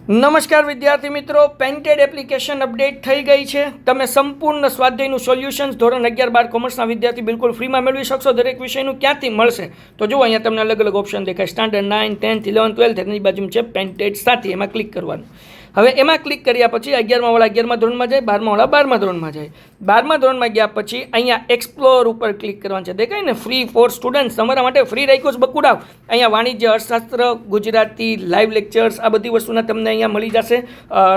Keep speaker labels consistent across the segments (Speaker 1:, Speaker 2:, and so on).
Speaker 1: નમસ્કાર વિદ્યાર્થી મિત્રો, પેન્ટેડ એપ્લિકેશન અપડેટ થઈ ગઈ છે. તમે સંપૂર્ણ સ્વાધ્યાયનું સોલ્યુશન્સ ધોરણ 11-12 કોમર્સના વિદ્યાર્થી બિલકુલ ફ્રીમાં મેળવી શકશો. દરેક વિષયનું ક્યાંથી મળશે તો જુઓ, અહીંયા તમને અલગ અલગ ઓપ્શન દેખાય. સ્ટાન્ડર્ડ 9, 10th, 11th, 12th એની બાજુમાં છે પેન્ટેડ સાથી, એમાં ક્લિક કરવાનું. હવે એમાં ક્લિક કર્યા પછી 11મા વાળા 11મા ધોરણમાં જાય, 12મા વાળા 12મા ધોરણમાં જાય. 12મા ધોરણમાં ગયા પછી અહીંયા એક્સપ્લોર ઉપર ક્લિક કરવાનું છે. દેખાય ને, ફ્રી ફોર સ્ટુડન્ટ, તમારા માટે ફ્રી રાખ્યું છે બકુડાવ. અહીંયા વાણિજ્ય, અર્થશાસ્ત્ર, ગુજરાતી, લાઈવ લેક્ચર્સ, આ બધી વસ્તુના તમને અહીંયા મળી જશે.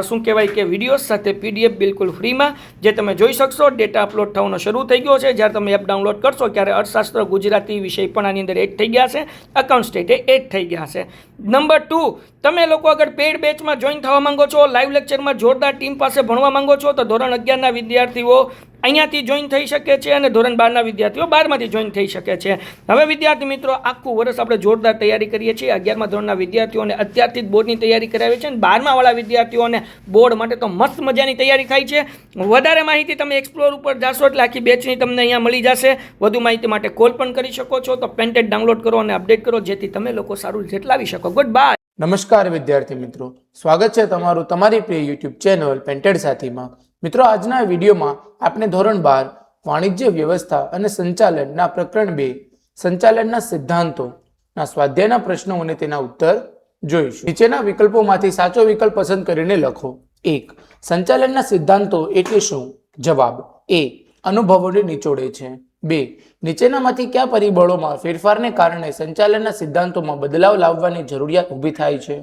Speaker 1: શું કહેવાય કે વિડીયો સાથે PDF બિલકુલ ફ્રીમાં, જે તમે જોઈ શકશો. ડેટા અપલોડ થવાનો શરૂ થઈ ગયો છે. જ્યારે તમે એપ ડાઉનલોડ કરશો ત્યારે અર્થશાસ્ત્ર, ગુજરાતી વિષય પણ આની અંદર એડ થઈ ગયા છે. અકાઉન્ટ સ્ટેટે એડ થઈ ગયા છે. નંબર 2, તમે લોકો અગર પેડ બેચમાં જોઈન થવા માંગો છો, લાઈવ લેક્ચરમાં જોરદાર ટીમ પાસે ભણવા માંગો છો, તો ધોરણ 11ના વિદ્યાર્થીઓ અહીંયાથી જોઈન થઈ શકે છે અને ધોરણ 12ના વિદ્યાર્થીઓ 12માંથી જોઈન થઈ શકે છે. હવે વિદ્યાર્થી મિત્રો, આખું વર્ષ આપણે જોરદાર તૈયારી કરીએ છીએ. 11મા ધોરણના વિદ્યાર્થીઓને અત્યારથી જ બોર્ડની તૈયારી કરાવી છે અને 12મા વાળા વિદ્યાર્થીઓને બોર્ડ માટે તો મસ્ત મજાની તૈયારી થાય છે. વધારે માહિતી તમે એક્સપ્લોર ઉપર જાશો એટલે આખી બેચની તમને અહીંયા મળી જશે. વધુ માહિતી માટે કોલ પણ કરી શકો છો. તો પેન્ટેડ ડાઉનલોડ કરો અને અપડેટ કરો, જેથી તમે લોકો સારું રિઝલ્ટ લાવી શકો. Good bye.
Speaker 2: નમસ્કાર વિદ્યાર્થી મિત્રો, સ્વાગત છે તમારું તમારી પ્રિય યુટ્યુબ ચેનલ પેન્ટેડ સાથીમાં. મિત્રો, આજના વિડીયોમાં આપણે ધોરણ 12 વાણિજ્ય વ્યવસ્થા અને સંચાલનના પ્રકરણ 2 સંચાલનના સિદ્ધાંતોના સ્વાધ્યાયના પ્રશ્નો અને તેના ઉત્તર જોઈશું. નીચેના વિકલ્પોમાંથી સાચો વિકલ્પ પસંદ કરીને લખો. 1. સંચાલનના સિદ્ધાંતો એટલે શું? જવાબ A. અનુભવોને નિચોડે છે. 2. નીચેનામાંથી કયા પરિબળોમાં ફેરફારને કારણે સંચાલનના સિદ્ધાંતોમાં બદલાવ લાવવાની જરૂરિયાત ઊભી થાય છે?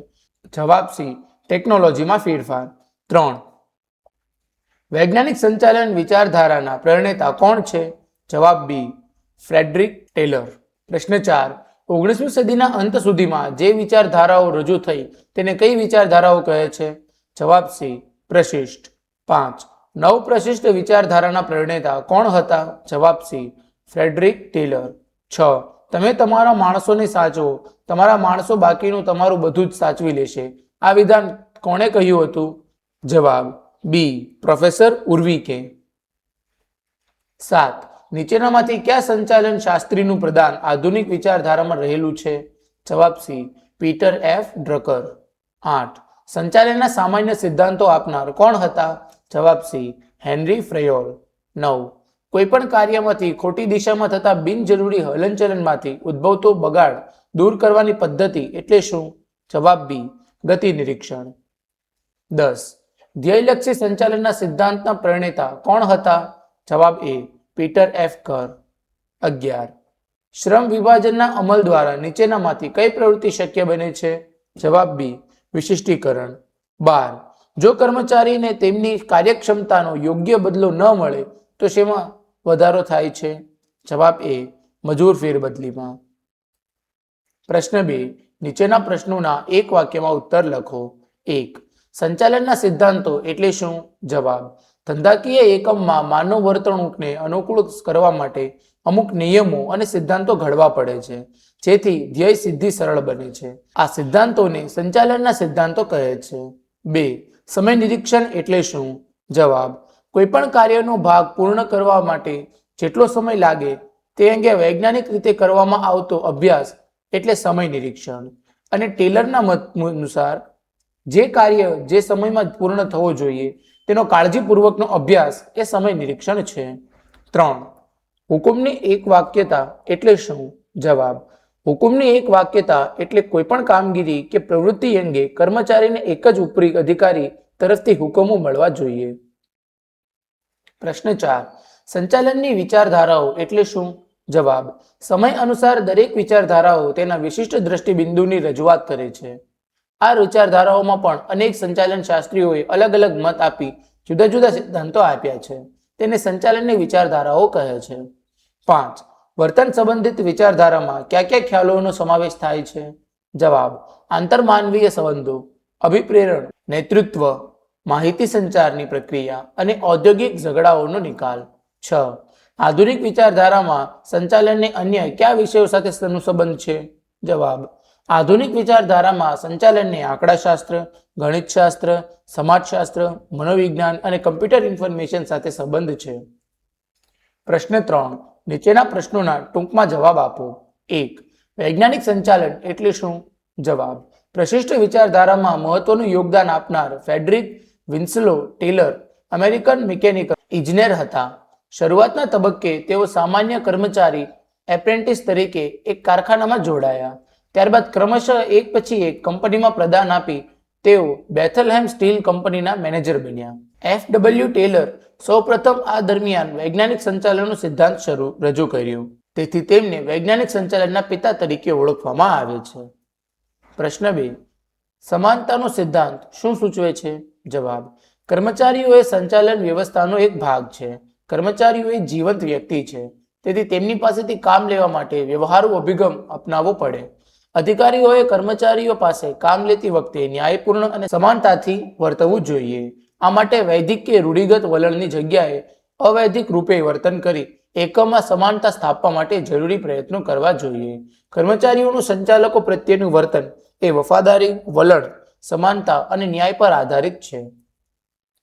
Speaker 2: જવાબ C. ટેકનોલોજીમાં ફેરફાર. 3. વૈજ્ઞાનિક સંચાલન વિચારધારાના પ્રણેતા કોણ છે? જવાબ B. Frederick Taylor. પ્રશ્ન 4. 19મી સદીના અંત સુધીમાં જે વિચારધારાઓ રજૂ થઈ તેને કઈ વિચારધારાઓ કહે છે? જવાબ C. પ્રશિષ્ટ. 5. નવ પ્રશિષ્ટ વિચારધારાના પ્રણેતા કોણ હતા? જવાબ C. Frederick Taylor. 6. તમે તમારા માણસોને સાચવો, તમારા માણસો બાકીનું તમારું બધું જ સાચવી લેશે. આ વિધાન કોણે કહ્યું હતું? જવાબ B. પ્રોફેસર ઉર્વિકે. 7. નીચેનામાંથી કયા સંચાલન શાસ્ત્રીનું પ્રદાન આધુનિક વિચારધારામાં રહેલું છે? જવાબ C. Peter F. ડ્રકર. 8. સંચાલનના સામાન્ય સિદ્ધાંતો આપનાર કોણ હતા? જવાબ C. હેનરી ફ્રેયોલ. 9. કોઈપણ કાર્યમાંથી ખોટી દિશામાં થતા બિનજરૂરી હલનચલનમાંથી ઉદ્ભવતો બગાડ દૂર કરવાની પદ્ધતિ એટલે શું? જવાબ B. ગતિ નિરીક્ષણ. 10. ધ્યેયલક્ષી સંચાલનના સિદ્ધાંતના પ્રણેતા કોણ હતા? જવાબ A. Peter F. કર. 11. શ્રમ વિભાજનના અમલ દ્વારા નીચેનામાંથી કઈ પ્રવૃત્તિ શક્ય બને છે? જવાબ B. વિશિષ્ટીકરણ. 12. જો કર્મચારીને તેમની કાર્યક્ષમતાનો યોગ્ય બદલો ન મળે તો શેમાં વધારો થાય છે? જવાબ A. મજૂર ફેરબદલીમાં. પ્રશ્ન 2. નીચેના પ્રશ્નોના એક વાક્યમાં ઉત્તર લખો. 1. સંચાલનના સિદ્ધાંતો એટલે શું? જવાબ ધંધાકીય એકમમાં માનવ વર્તણૂકને અનુકૂળ કરવા માટે અમુક નિયમો અને સિદ્ધાંતો ઘડવા પડે છે, જેથી ધ્યેય સિદ્ધિ સરળ બને છે. આ સિદ્ધાંતોને સંચાલનના સિદ્ધાંતો કહે છે. 2. સમય નિરીક્ષણ એટલે શું? જવાબ કોઈપણ કાર્યનો ભાગ પૂર્ણ કરવા માટે જેટલો સમય લાગે તે અંગે વૈજ્ઞાનિક રીતે કરવામાં આવતો અભ્યાસ એટલે સમય નિરીક્ષણ. અને ટેલરના મત અનુસાર જે કાર્ય જે સમયમાં પૂર્ણ થવો જોઈએ તેનો કાળજીપૂર્વકનો અભ્યાસ એ સમય નિરીક્ષણ છે. 3. હુકુમની એક વાક્યતા એટલે શું? જવાબ હુકુમની એક વાક્યતા એટલે કોઈપણ કામગીરી કે પ્રવૃત્તિ અંગે કર્મચારીને એક જ ઉપરી અધિકારી તરફથી હુકમો મળવા જોઈએ. પ્રશ્ન 4. સંચાલનની વિચારધારાઓ એટલે શું? જવાબ સમય અનુસાર દરેક વિચારધારાઓ તેના વિશિષ્ટ દ્રષ્ટિબિંદુની રજૂઆત કરે છે. આ વિચારધારાઓમાં પણ અનેક સંચાલન શાસ્ત્રીઓએ અલગ અલગ મત આપી જુદા જુદા સિદ્ધાંતો આપ્યા છે. તેને સંચાલનની વિચારધારાઓ કહે છે. 5. વર્તન સંબંધિત વિચારધારામાં કયા કયા ખ્યાલોનો સમાવેશ થાય છે? જવાબ આંતરમાનવીય સંબંધો, અભિપ્રેરણ, નેતૃત્વ, માહિતી સંચારની પ્રક્રિયા અને ઔદ્યોગિક ઝઘડાઓનો નિકાલ. 6. આધુનિક વિચારધારામાં સંચાલનને અન્ય કયા વિષયો સાથે સંબંધ છે? જવાબ આધુનિક વિચારધારામાં સંચાલનને આંકડાશાસ્ત્ર, ગણિતશાસ્ત્ર, સમાજશાસ્ત્ર, મનોવિજ્ઞાન અને કમ્પ્યુટર ઇન્ફોર્મેશન સાથે સંબંધ છે. પ્રશ્ન 3. નીચેના પ્રશ્નોના ટૂંકમાં જવાબ આપો. 1. વૈજ્ઞાનિક સંચાલન એટલે શું? જવાબ પ્રશિષ્ટ વિચારધારામાં મહત્વનું યોગદાન આપનાર ફેડરિક વિન્સલો ટેલર અમેરિકન મિકેનિકલ ઇજનેર હતા. શરૂઆતના તબક્કે તેઓ સામાન્ય કર્મચારી એપ્રેન્ટિસ તરીકે એક કારખાનામાં જોડાયા. ત્યારબાદ ક્રમશઃ એક પછી એક કંપનીમાં પ્રદાન આપી તેઓ બેથલહેમ સ્ટીલ કંપનીના મેનેજર બન્યા. એફ.ડબલ્યુ. ટેલર સૌપ્રથમ આ દરમિયાન વૈજ્ઞાનિક સંચાલનનો સિદ્ધાંત રજૂ કર્યો. તેથી તેમને વૈજ્ઞાનિક સંચાલનના પિતા તરીકે ઓળખવામાં આવે છે. પ્રશ્ન 2. સમાનતાનો સિદ્ધાંત શું સૂચવે છે? જવાબ: કર્મચારીઓ એ સંચાલન વ્યવસ્થાનો એક ભાગ છે. કર્મચારીઓ એ જીવંત વ્યક્તિ છે, તેથી તેમની પાસેથી કામ લેવા માટે વ્યવહારુ અભિગમ અપનાવવો પડે. અધિકારીઓએ કર્મચારીઓ પાસે કામ લેતી વખતે ન્યાયપૂર્ણ અને સમાનતાથી વર્તવું જોઈએ. આ માટે વૈધિક કે રૂઢિગત વલણની જગ્યાએ અવૈધિક રૂપે વર્તન કરી એકમમાં સમાનતા સ્થાપવા માટે જરૂરી પ્રયત્નો કરવા જોઈએ. કર્મચારીઓનું સંચાલકો પ્રત્યેનું વર્તન એ વફાદારી, વલણ, સમાનતા અને ન્યાય પર આધારિત છે.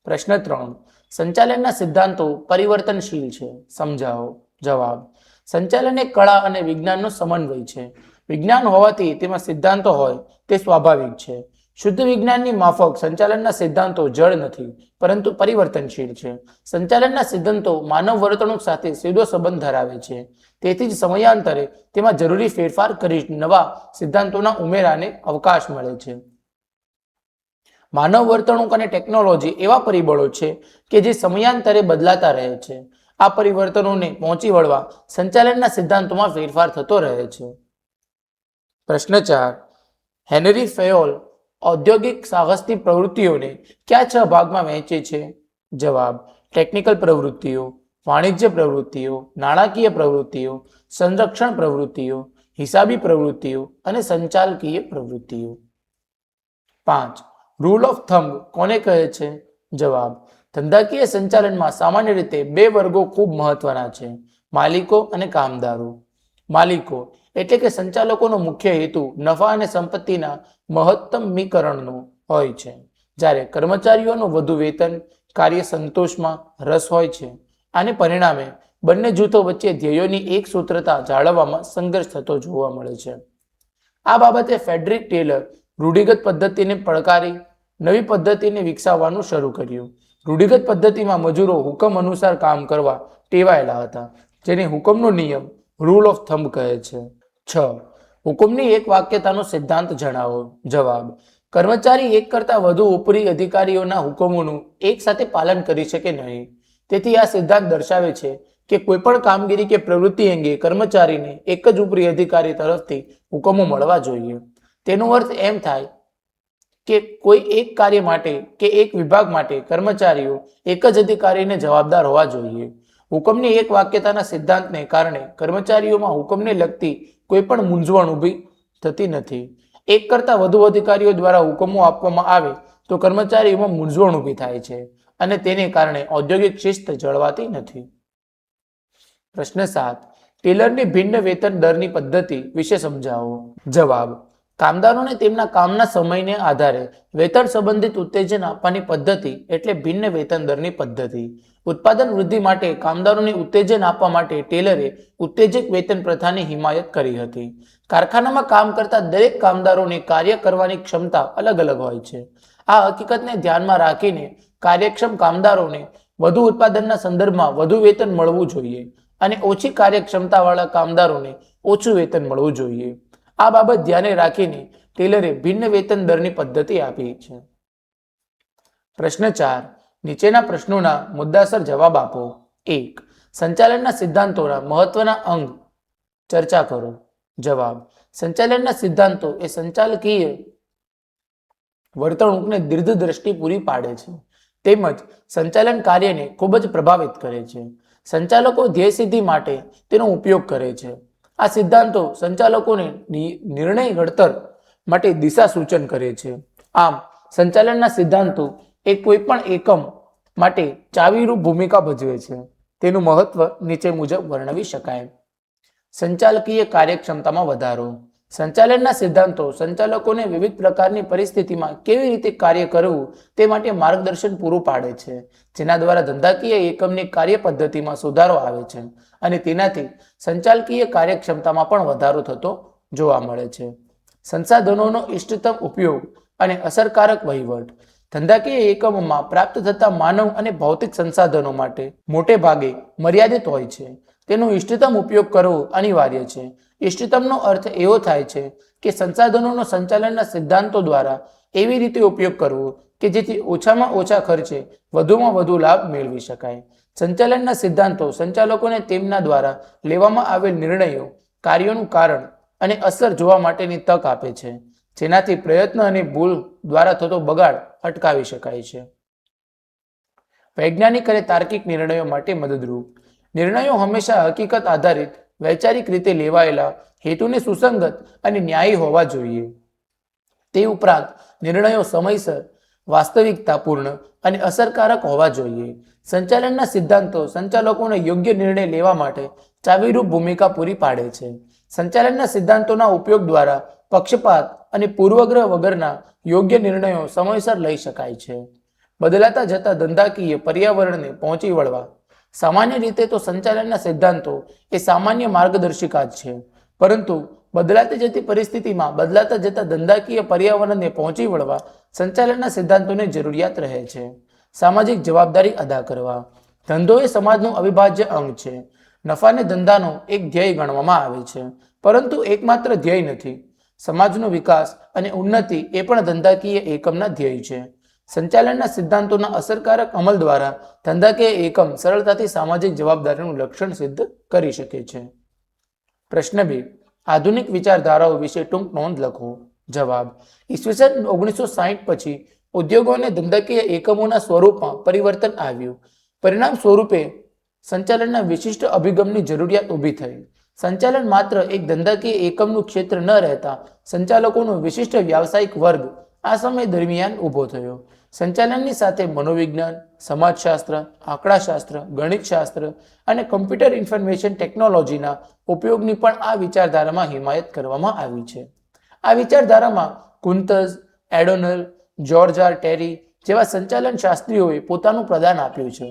Speaker 2: પ્રશ્ન 3. સંચાલનના સિદ્ધાંતો પરિવર્તનશીલ છે. સમજાવો. જવાબ: સંચાલન એ કળા અને વિજ્ઞાનનો સમન્વય છે. વિજ્ઞાન હોવાથી તેમાં સિદ્ધાંતો હોય તે સ્વાભાવિક છે. શુદ્ધ વિજ્ઞાનની માફક સંચાલનના સિદ્ધાંતો જડ નથી, પરંતુ પરિવર્તનશીલ છે. સંચાલનના સિદ્ધાંતો માનવ વર્તણૂક સાથે સીધો સંબંધ ધરાવે છે. તેથી જ સમયાંતરે તેમાં જરૂરી ફેરફાર કરી નવા સિદ્ધાંતોના ઉમેરાને અવકાશ મળે છે. માનવ વર્તણૂક અને ટેકનોલોજી એવા પરિબળો છે કે જે સમયાંતરે બદલાતા રહે છે. આ પરિવર્તનોને પહોંચી વળવા સંચાલનના સિદ્ધાંતોમાં ફેરફાર થતો રહે છે. પ્રશ્ન 4. હેનરી ફેયોલ ઔદ્યોગિક સાહસની પ્રવૃત્તિઓને કયા 6 ભાગમાં વહેંચે છે? જવાબ: ટેકનિકલ પ્રવૃત્તિઓ, વાણિજ્ય પ્રવૃત્તિઓ, નાણાકીય પ્રવૃત્તિઓ, સંરક્ષણ પ્રવૃત્તિઓ, હિસાબી પ્રવૃત્તિઓ અને સંચાલકીય પ્રવૃત્તિઓ. 5. રૂલ ઓફ થંબ કોને કહે છે? જવાબ: ધંધાકીય સંચાલનમાં સામાન્ય રીતે 2 વર્ગો ખૂબ મહત્વના છે: માલિકો અને કામદારો. માલિકો એટલે કે સંચાલકોનો મુખ્ય હેતુ નફા અને સંપત્તિના મહત્તમીકરણનો હોય છે, જ્યારે કર્મચારીઓનું વધુ વેતન, કાર્ય સંતોષમાં રસ હોય છે. આને પરિણામે બંને જૂથો વચ્ચે ધ્યેયોની એક સૂત્રતા જાળવવામાં સંઘર્ષ થતો જોવા મળે છે. આ બાબતે ફેડરિક ટેલર રૂઢિગત પદ્ધતિને પડકારી નવી પદ્ધતિને વિકસાવવાનું શરૂ કર્યું. રૂઢિગત પદ્ધતિમાં મજૂરો હુકમ અનુસાર કામ કરવા ટેવાયેલા હતા, જેને હુકમનો નિયમ રૂલ ઓફ થંબ કહે છે. 6. હુકમની એક વાક્યતાનો સિદ્ધાંત જણાવો. જવાબ: કર્મચારી એક કરતાં વધુ ઉપરી અધિકારીઓના હુકમોનું એક સાથે પાલન કરી શકે નહીં. તેથી આ સિદ્ધાંત દર્શાવે છે કે કોઈપણ કામગીરી કે પ્રવૃત્તિ અંગે કર્મચારીને એક જ ઉપરી અધિકારી તરફથી હુકમો મળવા જોઈએ. તેનો અર્થ એમ થાય કે કોઈ એક કાર્ય માટે કે એક વિભાગ માટે કર્મચારીઓ એક જ અધિકારીને જવાબદાર હોવા જોઈએ. હુકમની એક વાક્યતાના સિદ્ધાંતને કારણે કર્મચારીઓમાં હુકમને લગતી કોઈ પણ મૂંઝવણ ઊભી થતી નથી. એક કરતાં વધુ અધિકારીઓ દ્વારા હુકમો આપવામાં આવે તો કર્મચારીઓમાં મૂંઝવણ ઊભી થાય છે અને તેને કારણે ઔદ્યોગિક શિસ્ત જળવાતી નથી. પ્રશ્ન 7. ટેલરની ભિન્ન વેતન દરની પદ્ધતિ વિશે સમજાવો. જવાબ: કામદારોને તેમના કામના સમયને આધારે વેતન સંબંધિત ઉત્તેજન આપવાની પદ્ધતિ એટલે ભિન્ન વેતન દરની પદ્ધતિ. ઉત્પાદન વૃદ્ધિ માટે કામદારોને ઉત્તેજન આપવા માટે ટેલરે ઉત્તેજક વેતન પ્રથાની હિમાયત કરી હતી. કારખાનામાં કામ કરતા દરેક કામદારોને કાર્ય કરવાની ક્ષમતા અલગ અલગ હોય છે. આ હકીકતને ધ્યાનમાં રાખીને કાર્યક્ષમ કામદારોને વધુ ઉત્પાદનના સંદર્ભમાં વધુ વેતન મળવું જોઈએ અને ઓછી કાર્યક્ષમતાવાળા કામદારોને ઓછું વેતન મળવું જોઈએ. આ બાબત ધ્યાને રાખીને ટેલરે ભિન્ન વેતન દરની પદ્ધતિ આપી છે. પ્રશ્ન 4. નીચેના પ્રશ્નોના મુદ્દાસર જવાબ આપો. 1. સંચાલનના સિદ્ધાંતોના મહત્વના અંગ ચર્ચા કરો. જવાબ: સંચાલનના સિદ્ધાંતો એ સંચાલકીય વર્તણૂકને દીર્ઘ દ્રષ્ટિ પૂરી પાડે છે તેમજ સંચાલન કાર્યને ખૂબ જ પ્રભાવિત કરે છે. સંચાલકો ધ્યેય સિદ્ધિ માટે તેનો ઉપયોગ કરે છે. આ સિદ્ધાંતો સંચાલકોને નિર્ણય ઘડતર માટે દિશા સૂચન કરે છે. આમ સંચાલનના સિદ્ધાંતો એ કોઈ પણ એકમ માટે ચાવીરૂપ ભૂમિકા ભજવે છે. તેનું મહત્વ નીચે મુજબ વર્ણવી શકાય. સંચાલકીય કાર્યક્ષમતામાં વધારો. સંચાલનના સિદ્ધાંતો સંચાલકોને વિવિધ પ્રકારની પરિસ્થિતિમાં કેવી રીતે કાર્ય કરવું તે માટે માર્ગદર્શન પૂરું પાડે છે, જેના દ્વારા ધંધાકીય એકમની કાર્ય પદ્ધતિમાં સુધારો આવે છે અને તેનાથી સંચાલકીય કાર્યક્ષમતામાં પણ વધારો થતો જોવા મળે છે. સંસાધનોનો ઇષ્ટતમ ઉપયોગ અને અસરકારક વહીવટ. ધંધાકીય એકમોમાં પ્રાપ્ત થતા માનવ અને ભૌતિક સંસાધનો માટે મોટે ભાગે મર્યાદિત હોય છે. તેનો ઇષ્ટતમ ઉપયોગ કરવો અનિવાર્ય છે. ઇષ્ટતમનો અર્થ એવો થાય છે કે સંસાધનોનો સંચાલનના સિદ્ધાંતો દ્વારા એવી રીતે ઉપયોગ કરવો કે જેથી ઓછામાં ઓછા ખર્ચે વધુમાં વધુ લાભ મેળવી શકાય. સંચાલનના સિદ્ધાંતો સંચાલકોને તેમના દ્વારા લેવામાં આવેલ નિર્ણયો, કાર્યોનું કારણ અને અસર જોવા માટેની તક આપે છે, જેનાથી પ્રયત્ન અને ભૂલ દ્વારા થતો બગાડ અટકાવી શકાય છે. વૈજ્ઞાનિક અને તાર્કિક નિર્ણયો માટે મદદરૂપ. નિર્ણયો હંમેશા હકીકત આધારિત, વૈચારિક રીતે લેવાયેલા, હેતુને સુસંગત અને ન્યાયી હોવા જોઈએ. તે ઉપરાંત નિર્ણયો સમયસર, વાસ્તવિકતાપૂર્ણ અને અસરકારક હોવા જોઈએ. સંચાલનના સિદ્ધાંતો સંચાલકોને યોગ્ય નિર્ણય લેવા માટે ચાવીરૂપ ભૂમિકા પૂરી પાડે છે. સંચાલનના સિદ્ધાંતોના ઉપયોગ દ્વારા પક્ષપાત અને પૂર્વગ્રહ વગરના યોગ્ય નિર્ણયો સમયસર લઈ શકાય છે. બદલાતા જતા ધંધાકીય પર્યાવરણને પહોંચી વળવા. સામાન્ય રીતે તો સંચાલનના સિદ્ધાંતો એ સામાન્ય માર્ગદર્શિકા જ છે, પરંતુ બદલાતી જતી પરિસ્થિતિમાં બદલાતા જતા ધંધાકીય પર્યાવરણને પહોંચી વળવા સંચાલનના સિદ્ધાંતોની જરૂરિયાત રહે છે. સામાજિક જવાબદારી અદા કરવા. ધંધો એ સમાજનું અવિભાજ્ય અંગ છે. નફાને ધંધાનો એક ધ્યેય ગણવામાં આવે છે, પરંતુ એકમાત્ર ધ્યેય નથી. સમાજનો વિકાસ અને ઉન્નતિ એ પણ ધંધાકીય એકમના ધ્યેય છે. સંચાલનના સિદ્ધાંતોના અસરકારક અમલ દ્વારા ધંધાકીય એકમ સરળતાથી સામાજિક જવાબદારીનું લક્ષણ સિદ્ધ કરી શકે છે. પ્રશ્ન 2. આધુનિક વિચારધારાઓ વિશે ટૂંક નોંધ લખો. જવાબ. ઈસવીસન 1960 પછી ઉદ્યોગો અને ધંધાકીય એકમોના સ્વરૂપમાં પરિવર્તન આવ્યું. પરિણામ સ્વરૂપે સંચાલનના વિશિષ્ટ અભિગમની જરૂરિયાત ઊભી થઈ. સંચાલન માત્ર એક ધંધાકીય એકમનું ક્ષેત્ર ન રહેતા સંચાલકોનો વિશિષ્ટ વ્યાવસાયિક વર્ગ આ સમય દરમિયાન ઊભો થયો. સંચાલનની સાથે મનોવિજ્ઞાન, સમાજશાસ્ત્ર, આંકડાશાસ્ત્ર, ગણિતશાસ્ત્ર અને કમ્પ્યુટર ઇન્ફોર્મેશન ટેકનોલોજીના ઉપયોગની પણ આ વિચારધારામાં હિમાયત કરવામાં આવી છે. આ વિચારધારામાં કુંતઝ, એડોનલ, જ્યોર્જ આર ટેરી જેવા સંચાલન શાસ્ત્રીઓએ પોતાનું પ્રદાન આપ્યું છે.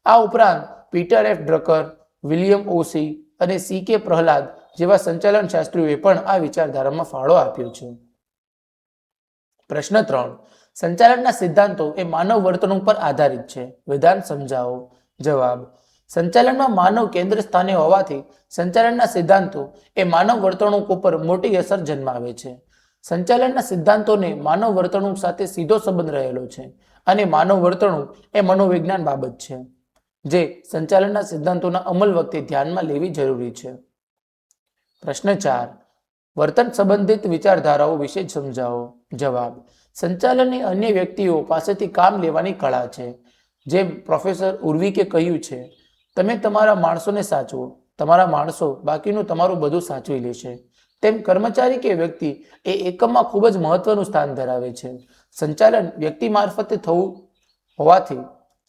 Speaker 2: આ ઉપરાંત પીટર એફ ડ્રકર, વિલિયમ ઓસી અને સી કે પ્રહલાદ જેવા સંચાલન શાસ્ત્રીઓએ પણ આ વિચારધારામાં ફાળો આપ્યો છે. પ્રશ્ન 3. સંચાલનના સિદ્ધાંતો એ માનવ વર્તણૂક પર આધારિત છે. વિધાન સમજાવો. જવાબ. સંચાલનમાં માનવ કેન્દ્ર સ્થાને હોવાથી સંચાલનના સિદ્ધાંતો એ માનવ વર્તણૂક ઉપર મોટી અસર જન્માવે છે. સંચાલનના સિદ્ધાંતોને માનવ વર્તણૂક સાથે સીધો સંબંધ રહેલો છે અને માનવ વર્તણૂક એ મનોવિજ્ઞાન બાબત છે, જે સંચાલનના સિદ્ધાંતોના અમલ વખતે ધ્યાનમાં લેવી જરૂરી છે. પ્રશ્ન 4. વર્તન સંબંધિત વિચારધારાઓ વિશે સમજાવો. જવાબ. સંચાલન એ અન્ય વ્યક્તિઓ પાસેથી કામ લેવાની કળા છે. જેમ પ્રોફેસર ઉર્વિકે કહ્યું છે, તમે તમારા માણસોને સાચવો, તમારા માણસો બાકીનું તમારું બધું સાચવી લેશે. તેમ કર્મચારી કે વ્યક્તિ એ એકમમાં ખૂબ જ મહત્વનું સ્થાન ધરાવે છે. સંચાલન વ્યક્તિ મારફતે થવું હોવાથી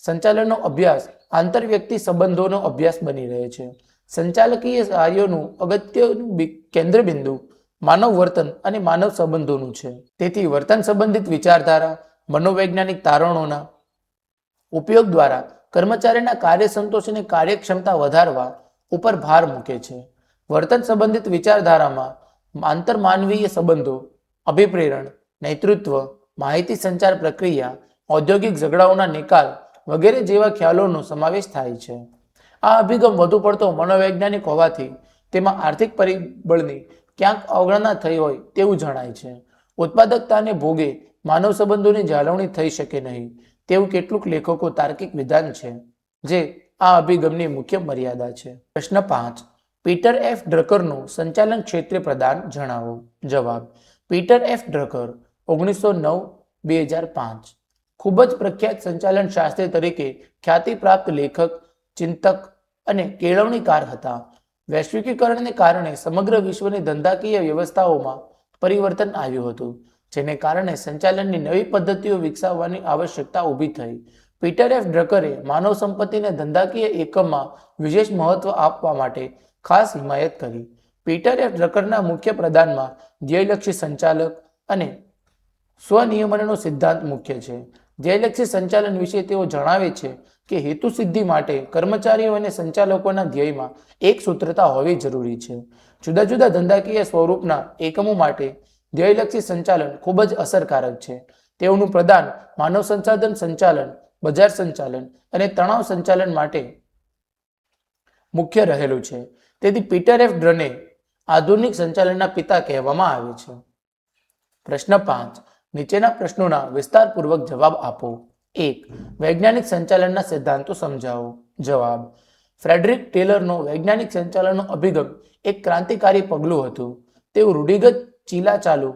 Speaker 2: સંચાલનનો અભ્યાસ આંતરવ્યક્તિ સંબંધોનો અભ્યાસ બની રહે છે. સંચાલકીય કાર્યોનું અગત્યનું કેન્દ્રબિંદુ માનવ વર્તન અને માનવ સંબંધોનું છે. તેથી વર્તન સંબંધિત વિચારધારા મનોવૈજ્ઞાનિક તારણોના ઉપયોગ દ્વારા કર્મચારીના કાર્ય સંતોષ અને કાર્યક્ષમતા વધારવા ઉપર ભાર મૂકે છે. વર્તન સંબંધિત વિચારધારામાં આંતરમાનવીય સંબંધો, અભિપ્રેરણ, નેતૃત્વ, માહિતી સંચાર પ્રક્રિયા, ઔદ્યોગિક ઝઘડાઓના નિકાલ વગેરે જેવા ખ્યાલોનો સમાવેશ થાય છે. આ અભિગમ વધુ પડતો મનોવૈજ્ઞાનિક હોવાથી તેમાં આર્થિક પરિબળની ક્યાંક અવગણના થઈ હોય તેવું જણાય છે. ઉત્પાદકતાને ભોગે માનવ સંબંધોની જાળવણી થઈ શકે નહીં તેવું કેટલુંક લેખકો તાર્કિક વિધાન છે, જે આ અભિગમની મુખ્ય મર્યાદા છે. પ્રશ્ન 5. પીટર એફ ડ્રકરનું સંચાલન ક્ષેત્રે પ્રદાન જણાવો. જવાબ. પીટર એફ ડ્રકર 1909-2005 ખૂબ જ પ્રખ્યાત સંચાલન શાસ્ત્રી તરીકે ખ્યાતિ પ્રાપ્ત લેખક, ચિંતક અને કેળવણીકાર હતા. વૈશ્વિકીકરણને કારણે સમગ્ર વિશ્વની ધંધાકીય વ્યવસ્થાઓમાં પરિવર્તન આવ્યું હતું, જેને કારણે સંચાલનની નવી પદ્ધતિઓ વિકસાવવાની આવશ્યકતા ઊભી થઈ. પીટર એફ ડ્રકરે માનવ સંપત્તિને ધંધાકીય એકમમાં વિશેષ મહત્વ આપવા માટે ખાસ હિમાયત કરી. પીટર એફ ડ્રકરના મુખ્ય પ્રદાનમાં ધ્યેયલક્ષી સંચાલક અને સ્વનિયમનનો સિદ્ધાંત મુખ્ય છે. ધ્યેયલક્ષી સંચાલન વિશે તેઓ જણાવે છે કે હેતુ સિદ્ધિ માટે કર્મચારીઓ અને સંચાલકોના ધ્યેયમાં એક સૂત્રતા હોવી જરૂરી છે. જુદા જુદા ધંધાકીય સ્વરૂપના એકમો માટે ધ્યેયલક્ષી સંચાલન ખૂબ જ અસરકારક છે. તેઓનું પ્રદાન માનવ સંસાધન સંચાલન, બજાર સંચાલન અને તણાવ સંચાલન માટે મુખ્ય રહેલું છે. તેથી પીટર એફ ડ્રને આધુનિક સંચાલનના પિતા કહેવામાં આવે છે. પ્રશ્ન 5. નીચેના પ્રશ્નોના વિસ્તારપૂર્વક જવાબ આપો. 1. વૈજ્ઞાનિક સંચાલનના સિદ્ધાંતો સમજાવો. જવાબ. ફ્રેડરિક ટેલરનો વૈજ્ઞાનિક સંચાલનનો અભિગમ એક ક્રાંતિકારી પગલું હતું. તેઓ રૂઢિગત ચીલાચાલુ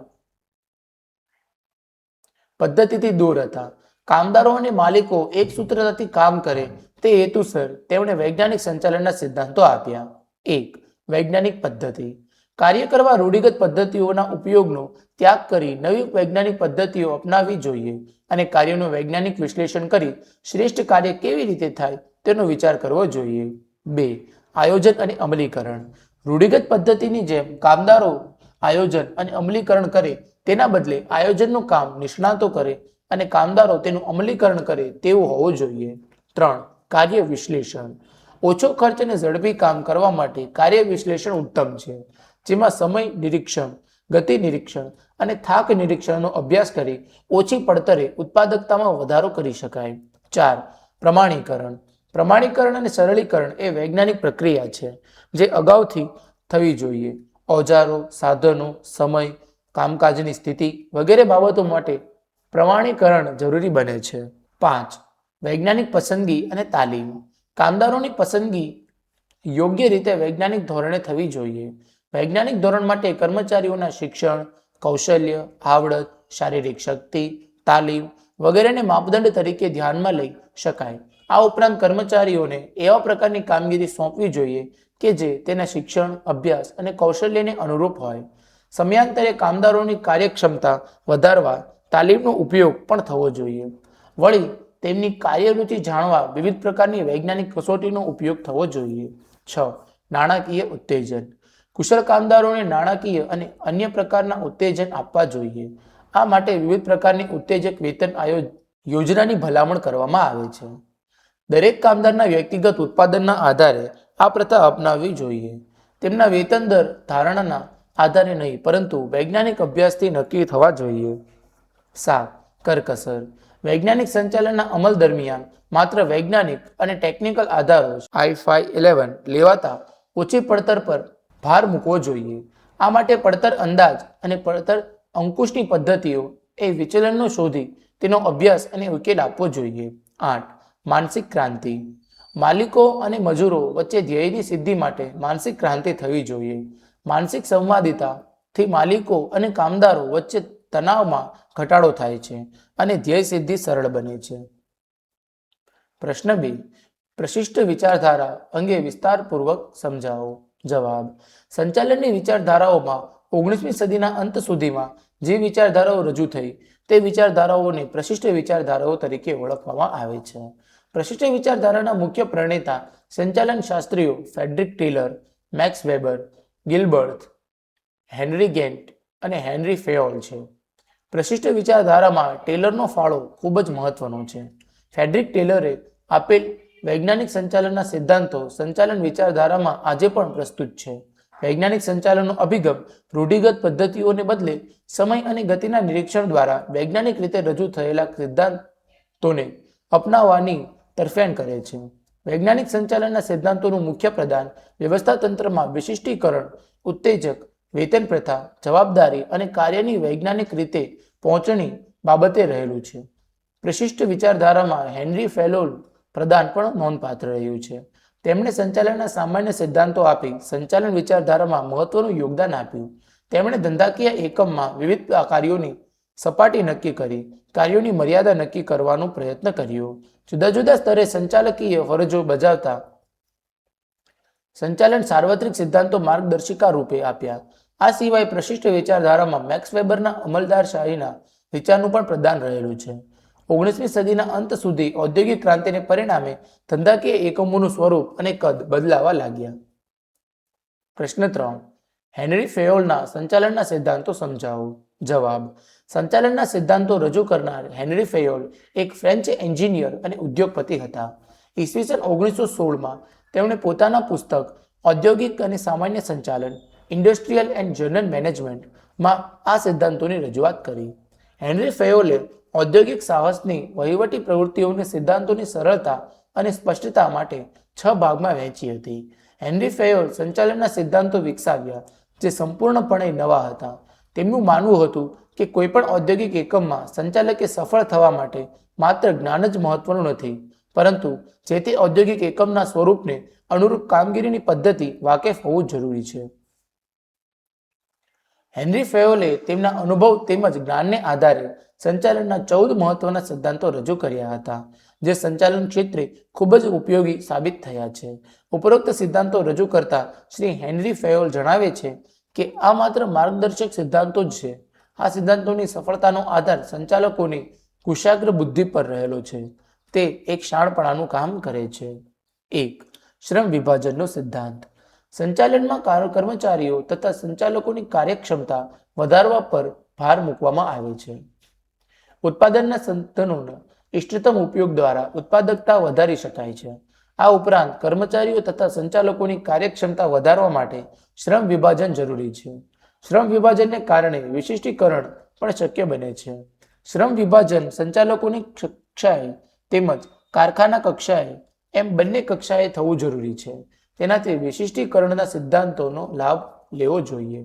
Speaker 2: પદ્ધતિથી દૂર હતા. કામદારો અને માલિકો એક સૂત્રતાથી કામ કરે તે હેતુસર તેમણે વૈજ્ઞાનિક સંચાલનના સિદ્ધાંતો આપ્યા. 1. વૈજ્ઞાનિક પદ્ધતિ. કાર્ય કરવા રૂઢિગત પદ્ધતિઓના ઉપયોગનો ત્યાગ કરી નવી વૈજ્ઞાનિક પદ્ધતિઓ અપનાવવી જોઈએ અને કાર્યનું વૈજ્ઞાનિક વિશ્લેષણ કરી શ્રેષ્ઠ કાર્ય કેવી રીતે થાય તેનો વિચાર કરવો જોઈએ. 2. આયોજન અને અમલીકરણ. રૂઢિગત પદ્ધતિની જેમ કામદારો આયોજન અને અમલીકરણ કરે તેના બદલે આયોજનનું કામ નિષ્ણાતો કરે અને કામદારો તેનું અમલીકરણ કરે તેવું હોવું જોઈએ. 3. કાર્ય વિશ્લેષણ. ઓછો ખર્ચ અને ઝડપી કામ કરવા માટે કાર્ય વિશ્લેષણ ઉત્તમ છે, જેમાં સમય નિરીક્ષણ, ગતિ નિરીક્ષણ અને થાક નિરીક્ષણનો અભ્યાસ કરી ઓછી પડતરે ઉત્પાદકતામાં વધારો કરી શકાય. 4. પ્રમાણીકરણ. પ્રમાણીકરણ અને સરળીકરણ એ વૈજ્ઞાનિક પ્રક્રિયા છે જે અગાઉથી થવી જોઈએ. ઓજારો, સાધનો, સમય, કામકાજની સ્થિતિ વગેરે બાબતો માટે પ્રમાણીકરણ જરૂરી બને છે. 5. વૈજ્ઞાનિક પસંદગી અને તાલીમ. કામદારોની પસંદગી યોગ્ય રીતે વૈજ્ઞાનિક ધોરણે થવી જોઈએ. વૈજ્ઞાનિક ધોરણ માટે કર્મચારીઓના શિક્ષણ, કૌશલ્ય, આવડત, શારીરિક શક્તિ, તાલીમ વગેરેને માપદંડ તરીકે ધ્યાનમાં લઈ શકાય. આ ઉપરાંત કર્મચારીઓને એવા પ્રકારની કામગીરી સોંપવી જોઈએ કે જે તેના શિક્ષણ, અભ્યાસ અને કૌશલ્યને અનુરૂપ હોય. સમયાંતરે કામદારોની કાર્યક્ષમતા વધારવા તાલીમનો ઉપયોગ પણ થવો જોઈએ. વળી તેમની કાર્યરુચિ જાણવા વિવિધ પ્રકારની વૈજ્ઞાનિક કસોટીનો ઉપયોગ થવો જોઈએ. 6. નાણાકીય ઉત્તેજન. કુશળ કામદારોને નાણાકીય અને અન્ય પ્રકારના ઉત્તેજન આપવા જોઈએ. આ માટે વિવિધ પ્રકારની ઉત્તેજક વેતન યોજનાની ભલામણ કરવામાં આવે છે. દરેક કામદારના વ્યક્તિગત ઉત્પાદનના આધારે આ પ્રથા અપનાવવી જોઈએ. તેમના વેતન દર ધારણાના આધારે નહીં, પરંતુ વૈજ્ઞાનિક અભ્યાસથી નક્કી થવા જોઈએ. 7. કરકસર. વૈજ્ઞાનિક સંચાલનના અમલ દરમિયાન માત્ર વૈજ્ઞાનિક અને ટેકનિકલ આધારો I-511 લેવાતા ઓછી પડતર પર ભાર મૂકવો જોઈએ. આ માટે પડતર અંદાજ અને પડતર અંકુશની પદ્ધતિઓ એ વિચલનનો શોધી તેનો અભ્યાસ અને ઉકેલ આપવો જોઈએ. 8. માનસિક ક્રાંતિ. માલિકો અને મજૂરો વચ્ચે ધ્યેયની સિદ્ધિ માટે માનસિક ક્રાંતિ થવી જોઈએ. માનસિક સંવાદિતાથી માલિકો અને કામદારો વચ્ચે તણાવમાં ઘટાડો થાય છે અને ધ્યેય સિદ્ધિ સરળ બને છે. પ્રશ્ન 2. પ્રશિષ્ટ વિચારધારા અંગે વિસ્તારપૂર્વક સમજાવો. જવાબ. સંચાલનની વિચારધારાઓમાં 19મી સદીના અંત સુધીમાં જે વિચારધારાઓ રજૂ થઈ તે વિચારધારાઓને પ્રશિષ્ટ વિચારધારાઓ તરીકે ઓળખવામાં આવે છે. પ્રશિષ્ટ વિચારધારાના મુખ્ય પ્રણેતા સંચાલન શાસ્ત્રીઓ Frederick Taylor, Max Weber, Gilbert, Henry Gantt અને હેનરી ફેયોલ છે. પ્રશિષ્ટ વિચારધારામાં ટેલરનો ફાળો ખૂબ જ મહત્વનો છે. ફ્રેડરિક ટેલરે આપેલ વૈજ્ઞાનિક સંચાલનના સિદ્ધાંતો સંચાલન વિચારધારામાં આજે પણ પ્રસ્તુત છે. વૈજ્ઞાનિક સંચાલનનો અભિગમ રૂઢિગત પદ્ધતિઓને બદલે સમય અને ગતિના નિરીક્ષણ દ્વારા વૈજ્ઞાનિક રીતે રજૂ થયેલા સિદ્ધાંતોને અપનાવવાની તરફેણ કરે છે. વૈજ્ઞાનિક સંચાલનના સિદ્ધાંતોનું મુખ્ય પ્રદાન વ્યવસ્થા તંત્રમાં વિશિષ્ટીકરણ, ઉત્તેજક, વેતન પ્રથા, જવાબદારી અને કાર્યની વૈજ્ઞાનિક રીતે પહોંચણી બાબતે રહેલું છે. પ્રશિષ્ટ વિચારધારામાં હેનરી ફેયોલ પ્રદાન પણ નોંધપાત્ર રહ્યું છે. તેમણે સંચાલનના સામાન્ય સિદ્ધાંતો આપી સંચાલન વિચારધારામાં મહત્વનું યોગદાન આપ્યું. તેમણે ધંધાકીય એકમમાં વિવિધ કાર્યોની સપાટી નક્કી કરી, કાર્યોની મર્યાદા નક્કી કરવાનો પ્રયત્ન કર્યો. જુદા જુદા સ્તરે સંચાલકીય ફરજો બજાવતા સંચાલન સાર્વત્રિક સિદ્ધાંતો માર્ગદર્શિકા રૂપે આપ્યા. આ સિવાય પ્રશિષ્ટ વિચારધારામાં મેક્સ વેબરના અમલદારશાહીના વિચારનું પણ પ્રદાન રહેલું છે. 19મી સદીના અંત સુધી ઔદ્યોગિક ક્રાંતિને પરિણામે ધંધાકીય એકમોનું સ્વરૂપ અને કદ બદલાવા લાગ્યા. પ્રશ્ન 3. હેનરી ફેયોલના સંચાલનના સિદ્ધાંતો સમજાવો. જવાબ. સંચાલનના સિદ્ધાંતો રજૂ કરનાર હેનરી ફેયોલ એક ફ્રેન્ચ એન્જિનિયર અને ઉદ્યોગપતિ હતા. ઈસવીસન 1916માં તેમણે પોતાના પુસ્તક ઔદ્યોગિક અને સામાન્ય સંચાલન ઇન્ડસ્ટ્રીયલ એન્ડ જનરલ મેનેજમેન્ટમાં આ સિદ્ધાંતોની રજૂઆત કરી. હેનરી ફેયોલે ઔદ્યોગિક સાહસની વહીવટી પ્રવૃત્તિઓને સિદ્ધાંતોની સરળતા અને સ્પષ્ટતા માટે 6 ભાગમાં વહેંચી હતી. હેનરી ફેયોલ સંચાલનના સિદ્ધાંતો વિકસાવ્યા જે સંપૂર્ણપણે નવા હતા. તેમનું માનવું હતું કે કોઈપણ ઔદ્યોગિક એકમમાં સંચાલકે સફળ થવા માટે માત્ર જ્ઞાન જ મહત્વનું નથી, પરંતુ જે તે ઔદ્યોગિક એકમના સ્વરૂપને અનુરૂપ કામગીરીની પદ્ધતિ વાકેફ હોવું જરૂરી છે. હેનરી ફેયોલે તેમના અનુભવ તેમજ જ્ઞાનને આધારે સંચાલનના 14 મહત્વના સિદ્ધાંતો રજૂ કર્યા હતા, જે સંચાલન ક્ષેત્રે ખૂબ જ ઉપયોગી સાબિત થયા છે. ઉપરોક્ત સિદ્ધાંતો રજૂ કરતા શ્રી હેનરી ફેયોલ જણાવે છે કે આ માત્ર માર્ગદર્શક સિદ્ધાંતો જ છે. આ સિદ્ધાંતોની સફળતાનો આધાર સંચાલકોની કુશાગ્ર બુદ્ધિ પર રહેલો છે. તે એક શાણપણાનું કામ કરે છે. 1. શ્રમ વિભાજનનો સિદ્ધાંત. સંચાલનમાં કર્મચારીઓ તથા સંચાલકોની કાર્યક્ષમતા વધારવા પર ભાર મૂકવામાં આવે છે. ઉત્પાદનના સાધનોના ઇષ્ટતમ ઉપયોગ દ્વારા ઉત્પાદકતા વધારી શકાય છે. આ ઉપરાંત કર્મચારીઓ તથા સંચાલકોની કાર્યક્ષમતા વધારવા માટે શ્રમ વિભાજન જરૂરી છે. શ્રમ વિભાજનને કારણે વિશિષ્ટીકરણ પણ શક્ય બને છે. શ્રમ વિભાજન સંચાલકોની કક્ષાએ તેમજ કારખાના કક્ષાએ એમ બંને કક્ષાએ થવું જરૂરી છે. તેનાથી વિશિષ્ટીકરણના સિદ્ધાંતોનો લાભ લેવો જોઈએ.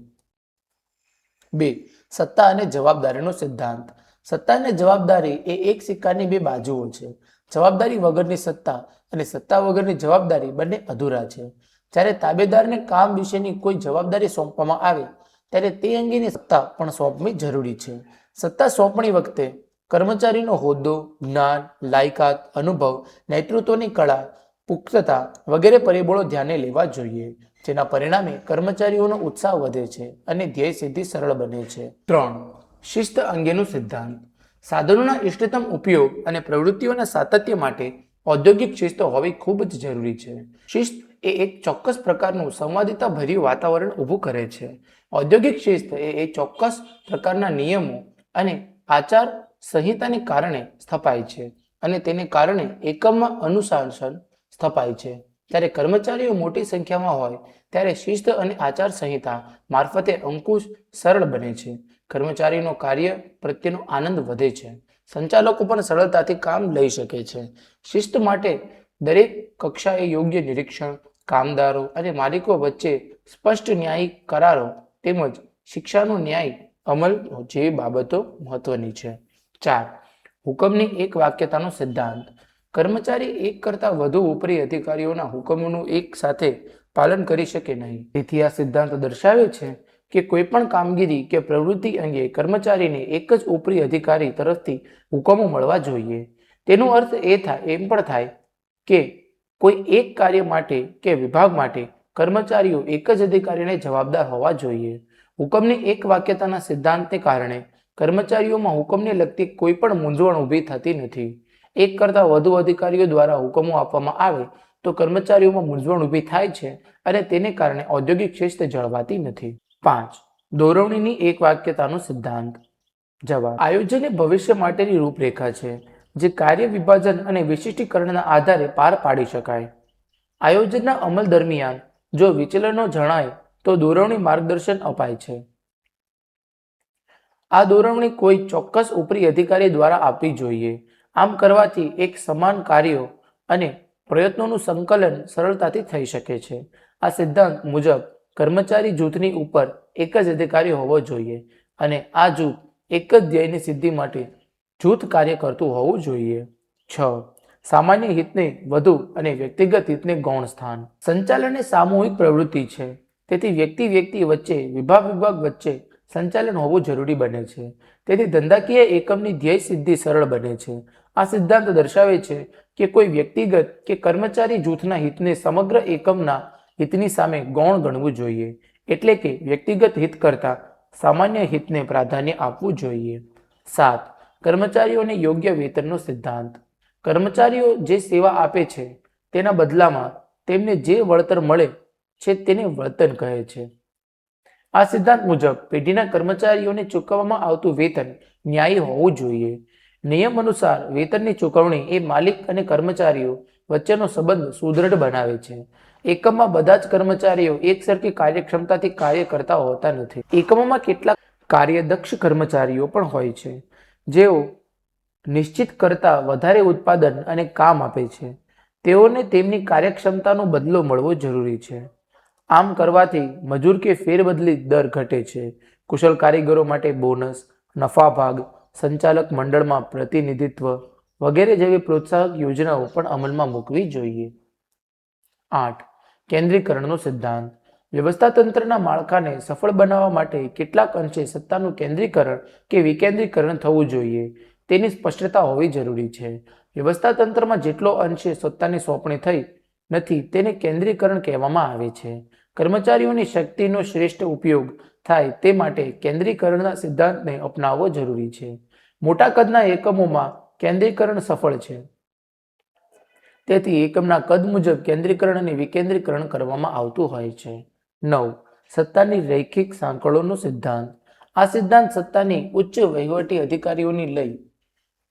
Speaker 2: 2. સત્તા અને જવાબદારીનો સિદ્ધાંત. સત્તા અને જવાબદારી એ એક સિક્કાની બે બાજુઓ છે. જવાબદારી વગરની સત્તા અને સત્તા વગરની જવાબદારી બંને અધૂરા છે. જ્યારે તાબેદારને કામ વિશેની કોઈ જવાબદારી સોંપવામાં આવે ત્યારે તે અંગેની સત્તા પણ સોંપવી જરૂરી છે. સત્તા સોંપણી વખતે કર્મચારીનો હોદ્દો, જ્ઞાન, લાયકાત, અનુભવ, નેતૃત્વની કળા, પુખ્તતા વગેરે પરિબળો ધ્યાને લેવા જોઈએ, જેના પરિણામે કર્મચારીઓનો ઉત્સાહ વધે છે અને ધ્યેય સિદ્ધિ સરળ બને છે. 3. શિસ્ત અંગેનો સિદ્ધાંત. સાધનોના ઇષ્ટતમ ઉપયોગ અને પ્રવૃત્તિઓના સાતત્ય માટે ઔદ્યોગિક શિસ્ત હોવી ખૂબ જ જરૂરી છે. શિસ્ત એ એક ચોક્કસ પ્રકારનું સંવાદિતા ભર્યું વાતાવરણ ઊભું કરે છે. ઔદ્યોગિક શિસ્ત એ ચોક્કસ પ્રકારના નિયમો અને આચાર સંહિતાને કારણે સ્થપાય છે અને તેને કારણે એકમમાં અનુશાસન સ્થપાય છે. જ્યારે કર્મચારીઓ મોટી સંખ્યામાં હોય ત્યારે શિસ્ત અને આચાર સંહિતા મારફતે અંકુશ સરળ બને છે. કર્મચારીનો કાર્ય પ્રત્યેનો આનંદ વધે છે. સંચાલકો પણ સરળતાથી કામ લઈ શકે છે. શિસ્ત માટે દરેક કક્ષાએ યોગ્ય નિરીક્ષણ, કામદારો અને માલિકો વચ્ચે સ્પષ્ટ ન્યાયિક કરારો તેમજ શિક્ષાનો ન્યાય અમલ જેવી બાબતો મહત્વની છે. 4. હુકમની એક વાક્યતાનો સિદ્ધાંત. કર્મચારી એક કરતાં વધુ ઉપરી અધિકારીઓના હુકમોનું એક સાથે પાલન કરી શકે નહીં. તેથી આ સિદ્ધાંત દર્શાવે છે કે કોઈપણ કામગીરી કે પ્રવૃત્તિ અંગે કર્મચારીને એક જ ઉપરી અધિકારી તરફથી હુકમો મળવા જોઈએ. તેનો અર્થ એમ પણ થાય કે કોઈ એક કાર્ય માટે કે વિભાગ માટે કર્મચારીઓ એક જ અધિકારીને જવાબદાર હોવા જોઈએ. હુકમની એક વાક્યતાના સિદ્ધાંતને કારણે કર્મચારીઓમાં હુકમને લગતી કોઈ પણ મૂંઝવણ ઊભી થતી નથી. એક કરતાં વધુ અધિકારીઓ દ્વારા હુકમો આપવામાં આવે તો કર્મચારીઓમાં મૂંઝવણ ઊભી થાય છે અને તેને કારણે ઔદ્યોગિક શિસ્ત જળવાતી નથી. 5. દોરવણીની એક વાક્યતાનો સિદ્ધાંત. જવાબ. આયોજન એ ભવિષ્ય માટેની રૂપરેખા છે જે કાર્ય વિભાજન અને વિશિષ્ટીકરણના આધારે પાર પાડી શકાય. આયોજનના અમલ દરમિયાન જો વિચલનો જણાય તો દોરવણી માર્ગદર્શન અપાય છે. આ દોરવણી કોઈ ચોક્કસ ઉપરી અધિકારી દ્વારા આપવી જોઈએ. આમ કરવાથી એક સમાન કાર્યો અને પ્રયત્નોનું સંકલન સરળતાથી થઈ શકે છે. આ સિદ્ધાંત મુજબ કર્મચારી જૂથની ઉપર એક જ અધિકારી હોવો જોઈએ અને આ જૂથ એક જ ધ્યેયની સિદ્ધિ માટે જૂથ કાર્ય કરતું હોવું જોઈએ. 6. સામાન્ય હિતને વધુ અને વ્યક્તિગત હિતને ગૌણ સ્થાન. સંચાલન એ સામૂહિક પ્રવૃત્તિ છે, તેથી વ્યક્તિ વચ્ચે, વિભાગ વચ્ચે સંચાલન હોવું જરૂરી બને છે. તેથી ધંધાકીય એકમની ધ્યેય સિદ્ધિ સરળ બને છે. આ સિદ્ધાંત દર્શાવે છે કે કોઈ વ્યક્તિગત કે કર્મચારી જૂથના હિતને સમગ્ર એકમના હિતની સામે ગૌણ ગણવું જોઈએ, એટલે કે વ્યક્તિગત હિત કરતાં સામાન્ય હિતને પ્રાધાન્ય આપવું જોઈએ. 7. કર્મચારીઓને યોગ્ય વેતનનો સિદ્ધાંત. કર્મચારીઓ જે સેવા આપે છે તેના બદલામાં તેમને જે વળતર મળે છે તેને વળતર કહે છે. આ સિદ્ધાંત મુજબ પેઢીના કર્મચારીઓને ચૂકવવામાં આવતું વેતન ન્યાયી હોવું જોઈએ. નિયમ અનુસાર વેતનની ચૂકવણી એ માલિક અને કર્મચારીઓ વચ્ચેનો સંબંધ સુદૃઢ બનાવે છે. એકમમાં બધા જ કર્મચારીઓ એકસરખી કાર્યક્ષમતાથી કાર્ય કરતા હોતા નથી. એકમોમાં કેટલાક કાર્યદક્ષ કર્મચારીઓ પણ હોય છે, જેઓ નિશ્ચિત કરતાં વધારે ઉત્પાદન અને કામ આપે છે. તેઓને તેમની કાર્યક્ષમતાનો બદલો મળવો જરૂરી છે. આમ કરવાથી મજૂર કે ફેરબદલી દર ઘટે છે. કુશળ કારીગરો માટે બોનસ, નફા ભાગ, સંચાલક મંડળમાં પ્રતિનિધિત્વ વગેરે જેવી પ્રોત્સાહક યોજનાઓ પણ અમલમાં મૂકવી જોઈએ. 8. કેન્દ્રીકરણનો સિદ્ધાંત. વ્યવસ્થાતંત્રના માળખાને સફળ બનાવવા માટે કેટલાક અંશે સત્તાનું કેન્દ્રીકરણ કે વિકેન્દ્રીકરણ થવું જોઈએ તેની સ્પષ્ટતા હોવી જરૂરી છે. વ્યવસ્થાતંત્રમાં જેટલો અંશે સત્તાની સોંપણી થઈ નથી તેને કેન્દ્રીકરણ કહેવામાં આવે છે. કર્મચારીઓની શક્તિનો શ્રેષ્ઠ ઉપયોગ થાય તે માટે કેન્દ્રીકરણના સિદ્ધાંતને અપનાવવો જરૂરી છે. મોટા કદના એકમોમાં કેન્દ્રીકરણ સફળ છે. તેથી એકમના કદ મુજબ કેન્દ્રીકરણ અને વિકેન્દ્રીકરણ કરવામાં આવતું હોય છે. 9. સત્તાની રૈખિક સાંકળોનો સિદ્ધાંત. આ સિદ્ધાંત સત્તાની ઉચ્ચ વહીવટી અધિકારીઓની લઈ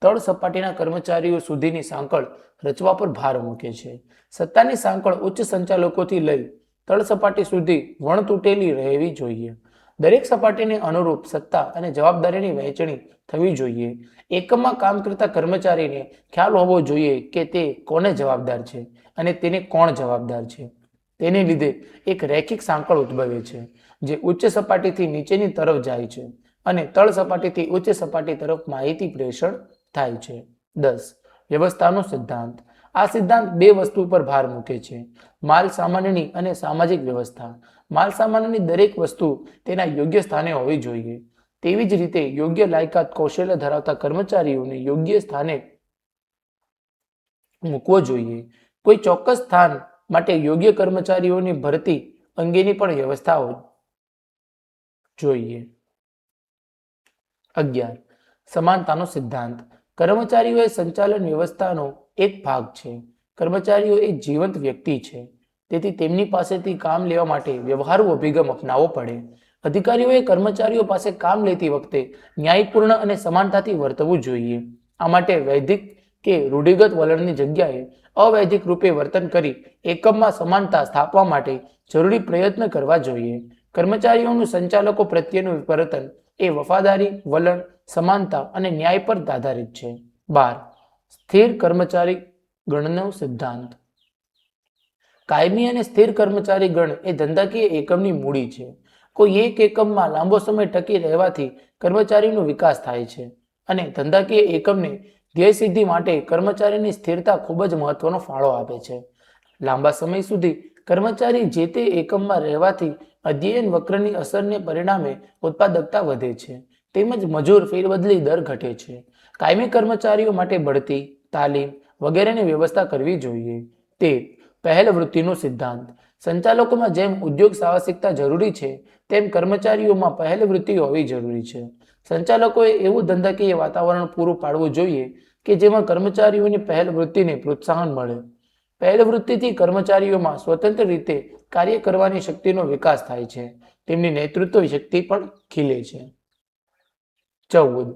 Speaker 2: તળ સપાટીના કર્મચારીઓ સુધીની સાંકળ રચવા પર ભાર મૂકે છે. સત્તાની સાંકળ ઉચ્ચ સંચાલકોથી લઈ તળ સપાટી સુધી વણતૂટેલી રહેવી જોઈએ. દરેક સપાટીને અનુરૂપ સત્તા અને જવાબદારીની વહેંચણી થવી જોઈએ. એકમમાં કામ કરતા કર્મચારીને ખ્યાલ હોવો જોઈએ કે તે કોને જવાબદાર છે અને તેને કોણ જવાબદાર છે. તેને લીધે એક રૈખિક સાંકળ ઉદ્ભવે છે જે ઉચ્ચ સપાટીથી નીચેની તરફ જાય છે અને તળ સપાટીથી ઉચ્ચ સપાટી તરફ માહિતી પ્રેષણ થાય છે. 10. વ્યવસ્થાનો સિદ્ધાંત. આ સિદ્ધાંત બે વસ્તુ પર ભાર મૂકે છે: માલ સામાનની અને સામાજિક વ્યવસ્થા. માલ સામાનની દરેક વસ્તુ તેના યોગ્ય સ્થાને હોવી જોઈએ. તેવી જ રીતે યોગ્ય લાયકાત કૌશલ્ય ધરાવતા કર્મચારીઓને યોગ્ય સ્થાને મૂકવો જોઈએ. કોઈ ચોક્કસ સ્થાન માટે યોગ્ય કર્મચારીઓની ભરતી અંગેની પણ વ્યવસ્થા જોઈએ. 11. સમાનતાનો સિદ્ધાંત. કર્મચારીઓ એ સંચાલન વ્યવસ્થાનો એક ભાગ છે. કર્મચારીઓ એક જીવંત વ્યક્તિ છે, તેથી તેમની પાસેથી કામ લેવા માટે વ્યવહારુ અભિગમ અપનાવવો પડે. અધિકારીઓએ કર્મચારીઓ પાસે કામ લેતી વખતે ન્યાયપૂર્ણ અને સમાનતાથી વર્તવું જોઈએ. આ માટે વૈધિક કે રૂઢિગત વલણની જગ્યાએ અવૈધિક રૂપે વર્તન કરી એકમમાં સમાનતા સ્થાપવા માટે જરૂરી પ્રયત્ન કરવા જોઈએ. કર્મચારીઓનું સંચાલકો પ્રત્યેનું વર્તન એ વફાદારી, વલણ, સમાનતા અને ન્યાય પર આધારિત છે. 12. સ્થિર કર્મચારી ગણનો સિદ્ધાંત. કાયમી અને સ્થિર કર્મચારી ગણ એ ધંધાકીય એકમની મૂડી છે. કોઈ એક એકમમાં લાંબો સમય ટકી રહેવાથી કર્મચારીનો વિકાસ થાય છે અને ધંધાકીય એકમને ધ્યેય સિદ્ધિ માટે કર્મચારીની સ્થિરતા ખૂબ જ મહત્વનો ફાળો આપે છે. લાંબા સમય સુધી કર્મચારી જે તે એકમમાં રહેવાથી અધ્યયન વક્રની અસરને પરિણામે ઉત્પાદકતા વધે છે તેમજ મજૂર ફેરબદલી દર ઘટે છે. કાયમી કર્મચારીઓ માટે બઢતી, તાલીમ વગેરેની વ્યવસ્થા કરવી જોઈએ. 13. પહેલ વૃત્તિનો સિદ્ધાંત. સંચાલકોમાં જેમ ઉદ્યોગ સાહસિકતા જરૂરી છે તેમ કર્મચારીઓમાં પહેલ વૃત્તિ હોવી જરૂરી છે. સંચાલકોએ એવું ધંધાકીય વાતાવરણ પૂરું પાડવું જોઈએ કે જેમાં કર્મચારીઓની પહેલ વૃત્તિને પ્રોત્સાહન મળે. પહેલ વૃત્તિથી કર્મચારીઓમાં સ્વતંત્ર રીતે કાર્ય કરવાની શક્તિનો વિકાસ થાય છે. તેમની નેતૃત્વ શક્તિ પણ ખીલે છે. 14.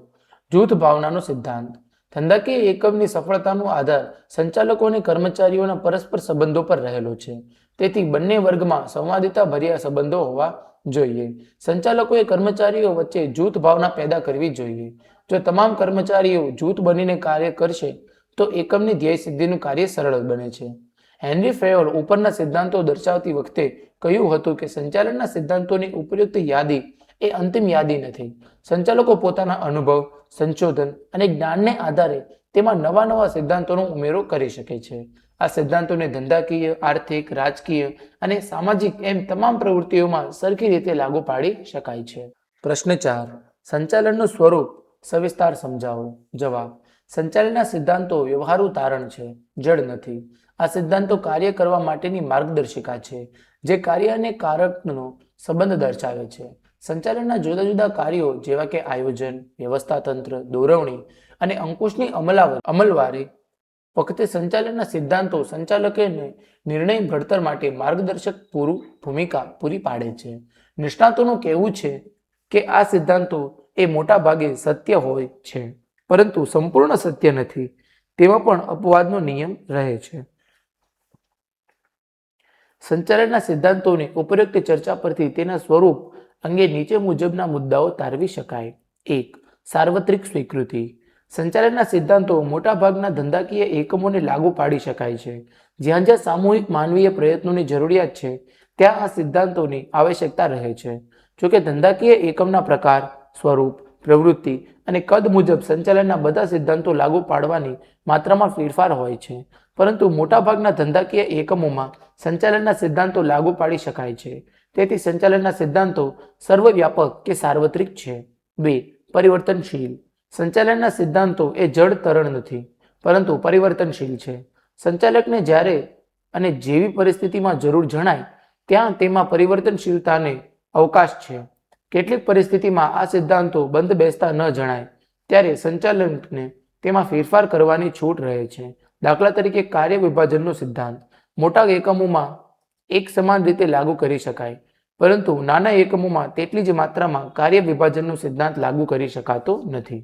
Speaker 2: જૂથ ભાવનાનો સિદ્ધાંત. ધંધાકીય એકમની સફળતાનો આધાર સંચાલકો અને કર્મચારીઓના પરસ્પર સંબંધો પર રહેલો છે. તેથી બંને વર્ગમાં સંવાદિતા ભર્યા સંબંધો હોવા જોઈએ. સંચાલકોએ કર્મચારીઓ વચ્ચે જૂથ ભાવના પેદા કરવી જોઈએ. જો તમામ કર્મચારીઓ જૂથ બનીને કાર્ય કરશે તો એકમની ધ્યેય સિદ્ધિનું કાર્ય સરળ બને છે. હેનરી ફેયોલ ઉપરના સિદ્ધાંતો દર્શાવતી વખતે કહ્યું હતું કે સંચાલનના સિદ્ધાંતોની ઉપયુક્ત યાદી એ અંતિમ યાદી નથી. સંચાલકો પોતાના અનુભવ, સંશોધન અને જ્ઞાનને આધારે તેમાં નવા સિદ્ધાંતોનો ઉમેરો કરી શકે છે. આ સિદ્ધાંતોને ધંધાકીય, આર્થિક, રાજકીય અને સામાજિક એમ તમામ પ્રવૃત્તિઓમાં સરખી રીતે લાગુ પાડી શકાય છે. પ્રશ્ન 4. સંચાલનનું સ્વરૂપ સવિસ્તાર સમજાવો. જવાબ. સંચાલનના સિદ્ધાંતો વ્યવહારુ તારણ છે, જડ નથી. આ સિદ્ધાંતો કાર્ય કરવા માટેની માર્ગદર્શિકા છે જે કાર્ય અને કારકનો સંબંધ દર્શાવે છે. સંચાલનના જુદા જુદા કાર્યો જેવા કે આયોજન, વ્યવસ્થાતંત્ર, દોરવણી અને અંકુશની અમલવારી વખતે સંચાલનના સિદ્ધાંતો સંચાલકોને નિર્ણય ઘડતર માટે માર્ગદર્શક ભૂમિકા પૂરી પાડે છે. નિષ્ણાતોનું કહેવું છે કે આ સિદ્ધાંતો એ મોટા ભાગે સત્ય હોય છે પરંતુ સંપૂર્ણ સત્ય નથી. તેમાં પણ અપવાદનો નિયમ રહે છે. સંચાલનના સિદ્ધાંતોની ઉપરોક્ત ચર્ચા પરથી તેના સ્વરૂપ અંગે નીચે મુજબના મુદ્દાઓ તારવી શકાય. 1. સાર્વત્રિક સ્વીકૃતિ. સંચાલનના સિદ્ધાંતો મોટાભાગના ધંધાકીય એકમોને લાગુ પાડી શકાય છે. જ્યાં જ્યાં સામૂહિક માનવીય પ્રયત્નોની જરૂરિયાત છે ત્યાં આ સિદ્ધાંતોની આવશ્યકતા રહે છે. જોકે ધંધાકીય એકમના પ્રકાર, સ્વરૂપ, પ્રવૃત્તિ અને કદ મુજબ સંચાલનના બધા સિદ્ધાંતો લાગુ પાડવાની માત્રામાં ફેરફાર હોય છે, પરંતુ મોટાભાગના ધંધાકીય એકમોમાં સંચાલનના સિદ્ધાંતો લાગુ પાડી શકાય છે. તેથી સંચાલનના સિદ્ધાંતો સર્વવ્યાપક કે સાર્વત્રિક છે. 2. પરિવર્તનશીલ. સંચાલનના સિદ્ધાંતો એ જડ તરણ નથી, પરંતુ પરિવર્તનશીલ છે. સંચાલકને જ્યારે અને જેવી પરિસ્થિતિમાં જરૂર જણાય ત્યાં તેમાં પરિવર્તનશીલતાને અવકાશ છે. કેટલીક પરિસ્થિતિમાં આ સિદ્ધાંતો બંધ બેસતા ન જણાય ત્યારે સંચાલકને તેમાં ફેરફાર કરવાની છૂટ રહે છે. દાખલા તરીકે કાર્ય વિભાજનનો સિદ્ધાંત મોટા એકમોમાં એક સમાન રીતે લાગુ કરી શકાય, પરંતુ નાના એકમોમાં તેટલી જ માત્રામાં કાર્ય વિભાજનનો સિદ્ધાંત લાગુ કરી શકાતો નથી.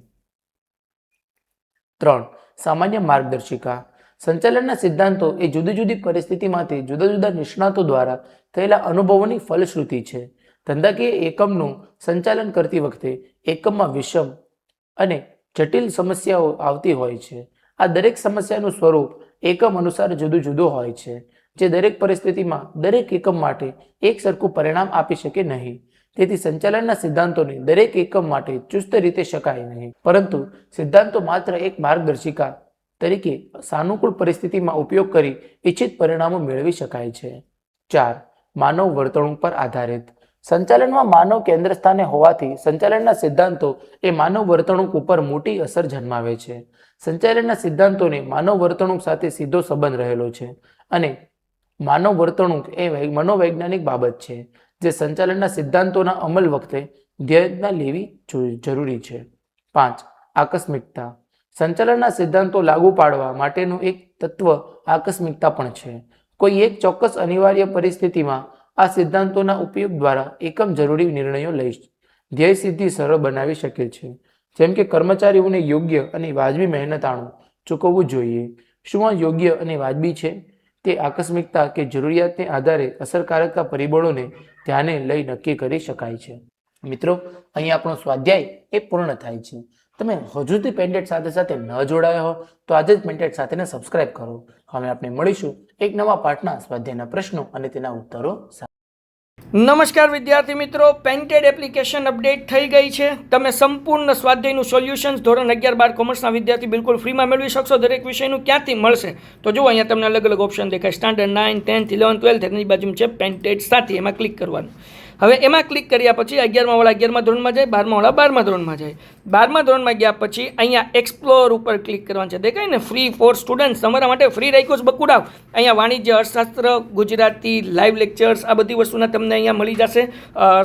Speaker 2: 3. સામાન્ય માર્ગદર્શિકા. સંચાલનના સિદ્ધાંતો એ જુદી જુદી પરિસ્થિતિમાંથી જુદા જુદા નિષ્ણાતો દ્વારા થયેલા અનુભવોની ફલશ્રુતિ છે. ધંધાકીય એકમનું સંચાલન કરતી વખતે એકમમાં વિષમ અને જટિલ સમસ્યાઓ આવતી હોય છે. આ દરેક સમસ્યાનું સ્વરૂપ એકમ અનુસાર જુદું જુદું હોય છે, જે દરેક પરિસ્થિતિમાં દરેક એકમ માટે એક સરખું પરિણામ આપી શકે નહીં. તેથી સંચાલનના સિદ્ધાંતોને દરેક એકમ માટે ચુસ્ત રીતે શકાય નહીં, પરંતુ સિદ્ધાંતો માત્ર એક માર્ગદર્શિકા તરીકે સાનુકૂળ પરિસ્થિતિમાં ઉપયોગ કરી ઇચ્છિત પરિણામો મેળવી શકાય છે. 4. માનવ વર્તણૂક પર આધારિત. સંચાલનમાં માનવ કેન્દ્ર સ્થાને હોવાથી સંચાલનના સિદ્ધાંતો એ માનવ વર્તણૂક ઉપર મોટી અસર જન્માવે છે. સંચાલનના સિદ્ધાંતોને માનવ વર્તણૂક સાથે સીધો સંબંધ રહેલો છે અને માનવ વર્તણૂક એ મનોવૈજ્ઞાનિક બાબત છે જે સંચાલનના સિદ્ધાંતોના અમલ વખતે ધ્યાનમાં લેવી જરૂરી છે. 5. આકસ્મિકતા. સંચાલનના સિદ્ધાંતો લાગુ પાડવા માટેનું એક તત્વ આકસ્મિકતા પણ છે. કોઈ એક ચોક્કસ અનિવાર્ય પરિસ્થિતિમાં આ સિદ્ધાંતોના ઉપયોગ દ્વારા એકમ જરૂરી નિર્ણયો લઈ ધ્યેય સિદ્ધિ સરળ બનાવી શકે છે, જેમ કે કર્મચારીઓને યોગ્ય અને વાજબી મહેનતાણું ચૂકવવું જોઈએ. શું આ યોગ્ય અને વાજબી છે? તે આકસ્મિકતા કે જરૂરિયાતને આધારે અસરકારકતા પરિબળોને ધ્યાને લઈ નક્કી કરી શકાય છે. મિત્રો, અહીં આપણો સ્વાધ્યાય એ પૂર્ણ થાય છે. તમે હજુ સુધી પેન્ટેટ સાથે સાથે ન જોડાયા હો તો આજે જ પેન્ટેટ સાથેને સબસ્ક્રાઇબ કરો. હવે આપણે મળીશું એક નવા પાઠના સ્વાધ્યાયના પ્રશ્નો અને તેના ઉત્તરો સાથે.
Speaker 1: નમસ્કાર વિદ્યાર્થી મિત્રો, પેન્ટેડ એપ્લિકેશન અપડેટ થઈ ગઈ છે. તમે સંપૂર્ણ સ્વાધ્યાયનું સોલ્યુશન્સ ધોરણ 11-12 કોમર્સના વિદ્યાર્થી બિલકુલ ફ્રીમાં મેળવી શકશો. દરેક વિષયનું ક્યાંથી મળશે તો જુઓ, અહીંયા તમને અલગ અલગ ઓપ્શન દેખાય. સ્ટાન્ડર્ડ 9, 10th, 11th, 12th એની બાજુમાં છે પેન્ટેડ સાથી, એમાં ક્લિક કરવાનું. હવે એમાં ક્લિક કર્યા પછી 11મા વાળા 11મા ધોરણમાં જાય, 12મા વાળા 12મા ધોરણમાં જાય. 12મા ધોરણમાં ગયા પછી અહીંયા એક્સપ્લોર ઉપર ક્લિક કરવાનું છે. દેખાય ને, ફ્રી ફોર સ્ટુડન્ટ્સ, તમારા માટે ફ્રી રાખ્યું છે બકુડાવ. અહીંયા વાણિજ્ય, અર્થશાસ્ત્ર, ગુજરાતી, લાઈવ લેક્ચર્સ, આ બધી વસ્તુના તમને અહીંયા મળી જશે.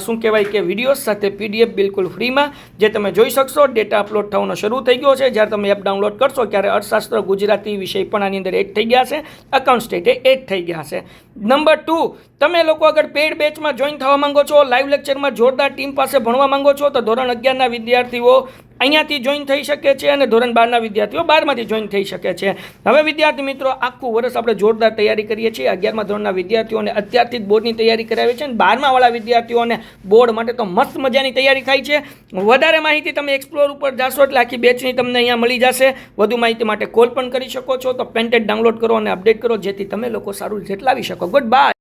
Speaker 1: શું કહેવાય કે વિડીયોઝ સાથે PDF બિલકુલ ફ્રીમાં, જે તમે જોઈ શકશો. ડેટા અપલોડ થવાનો શરૂ થઈ ગયો છે. જ્યારે તમે એપ ડાઉનલોડ કરશો ત્યારે અર્થશાસ્ત્ર, ગુજરાતી વિષય પણ આની અંદર એડ થઈ ગયા છે. અકાઉન્ટ સ્ટેટે એડ થઈ ગયા છે. નંબર 2, તમે લોકો અગર પેડ બેચમાં જોઈન થવા માંગો છો, લાઈવ લેક્ચરમાં જોરદાર ટીમ પાસે ભણવા માંગો છો, તો ધોરણ 11ના વિદ્યાર્થીઓ અહીંયાથી જોઈન થઈ શકે છે અને ધોરણ 12ના વિદ્યાર્થીઓ 12માંથી જોઈન થઈ શકે છે. હવે વિદ્યાર્થી મિત્રો, આખું વર્ષ આપણે જોરદાર તૈયારી કરીએ છીએ. 11મા ધોરણના વિદ્યાર્થીઓને અત્યારથી જ બોર્ડની તૈયારી કરાવી છે અને 12મા વાળા વિદ્યાર્થીઓને બોર્ડ માટે તો મસ્ત મજાની તૈયારી થાય છે. વધારે માહિતી તમે એક્સપ્લોર ઉપર જાશો એટલે આખી બેચની તમને અહીંયા મળી જશે. વધુ માહિતી માટે કોલ પણ કરી શકો છો. તો પેન્ટેડ ડાઉનલોડ કરો અને અપડેટ કરો, જેથી તમે લોકો સારું રિઝલ્ટ લાવી શકો. Good bye.